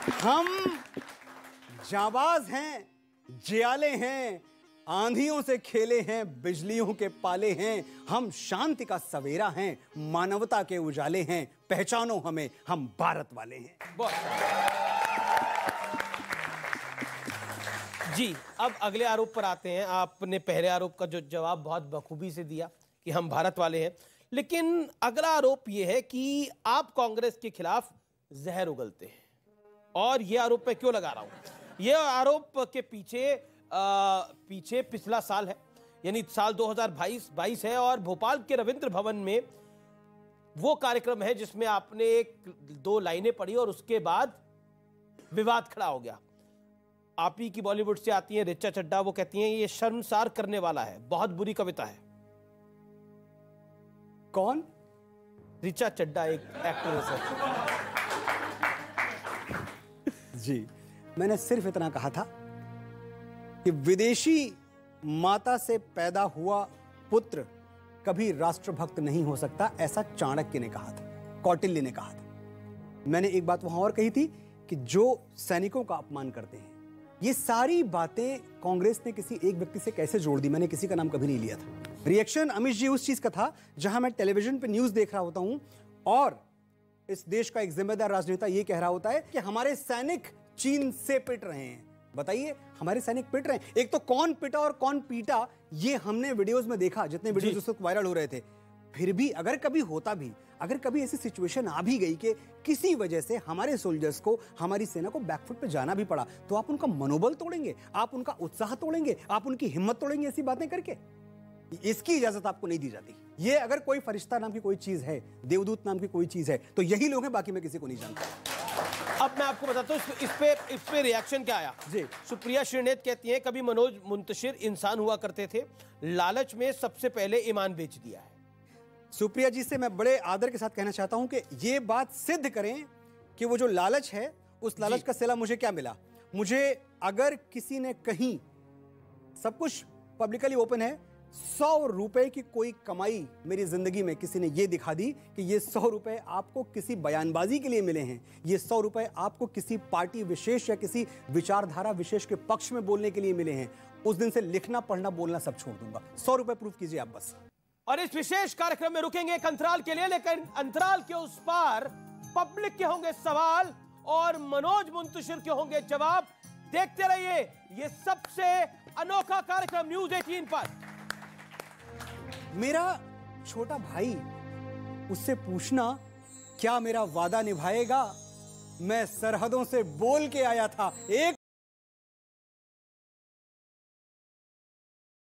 हम जाबाज हैं, जियाले हैं, आंधियों से खेले हैं, बिजलियों के पाले हैं। हम शांति का सवेरा हैं, मानवता के उजाले हैं। पहचानो हमें, हम भारत वाले हैं। जी, अब अगले आरोप पर आते हैं। आपने पहले आरोप का जो जवाब बहुत बखूबी से दिया कि हम भारत वाले हैं, लेकिन अगला आरोप यह है कि आप कांग्रेस के खिलाफ जहर उगलते हैं। और यह आरोप मैं क्यों लगा रहा हूं? यह आरोप के पीछे पिछला साल है, यानी साल 2022 है, और भोपाल के रविंद्र भवन में वो कार्यक्रम है जिसमें आपने दो लाइनें पढ़ी और उसके बाद विवाद खड़ा हो गया। आप ही की बॉलीवुड से आती हैं ऋचा चड्ढा, वो कहती हैं ये शर्मसार करने वाला है, बहुत बुरी कविता है। कौन? ऋचा चड्ढा एक एक्ट्रेस है। जी, मैंने सिर्फ इतना कहा था कि विदेशी माता से पैदा हुआ पुत्र कभी राष्ट्रभक्त नहीं हो सकता, ऐसा चाणक्य ने कहा था, कौटिल्य ने कहा था। मैंने एक बात वहां और कही थी कि जो सैनिकों का अपमान करते हैं, ये सारी बातें कांग्रेस ने किसी एक व्यक्ति से कैसे जोड़ दी? मैंने किसी का नाम कभी नहीं लिया था। रिएक्शन अमित जी उस चीज का था जहां मैं टेलीविजन पे न्यूज देख रहा होता हूं और इस देश का एक जिम्मेदार राजनेता ये कह रहा होता है कि हमारे सैनिक चीन से पिट रहे हैं। बताइए, हमारे सैनिक पिट रहे हैं। एक तो कौन पिटा और कौन पीटा ये हमने वीडियोस में देखा, जितने वीडियोस उस वक्त वायरल हो रहे थे। फिर भी अगर कभी होता भी, अगर कभी ऐसी सिचुएशन आ भी गई कि किसी वजह से हमारे सोल्जर्स को, हमारी सेना को बैकफुट पे जाना भी पड़ा, तो आप उनका मनोबल तोड़ेंगे, आप उनका उत्साह तोड़ेंगे, आप उनकी हिम्मत तोड़ेंगे ऐसी बातें करके? इसकी इजाजत आपको नहीं दी जाती। ये अगर कोई फरिश्ता नाम की कोई चीज है, देवदूत नाम की कोई चीज है, तो यही लोग हैं, बाकी मैं किसी को नहीं जानता। अब मैं आपको बताता हूं इस पे रिएक्शन क्या आया। जी, सुप्रिया श्रीनेत कहती हैं कभी मनोज मुंतशिर इंसान हुआ करते थे, लालच में सबसे पहले ईमान बेच दिया है। सुप्रिया जी से मैं बड़े आदर के साथ कहना चाहता हूं कि ये बात सिद्ध करें कि वो जो लालच है, उस लालच का सिला मुझे क्या मिला। मुझे अगर किसी ने कहीं, सब कुछ पब्लिकली ओपन है, 100 रुपए की कोई कमाई मेरी जिंदगी में किसी ने ये दिखा दी कि ये 100 रुपए आपको किसी बयानबाजी के लिए मिले हैं, ये 100 रुपए आपको किसी पार्टी विशेष या किसी विचारधारा विशेष के पक्ष में बोलने के लिए मिले हैं, उस दिन से लिखना पढ़ना बोलना सब छोड़ दूंगा। 100 रुपए प्रूफ कीजिए आप बस। और इस विशेष कार्यक्रम में रुकेंगे एक अंतराल के लिए, लेकिन अंतराल के उस पार पब्लिक के होंगे सवाल और मनोज मुंतशिर के होंगे जवाब। देखते रहिए ये सबसे अनोखा कार्यक्रम न्यूज़ 18 पर। मेरा छोटा भाई, उससे पूछना क्या मेरा वादा निभाएगा? मैं सरहदों से बोल के आया था, एक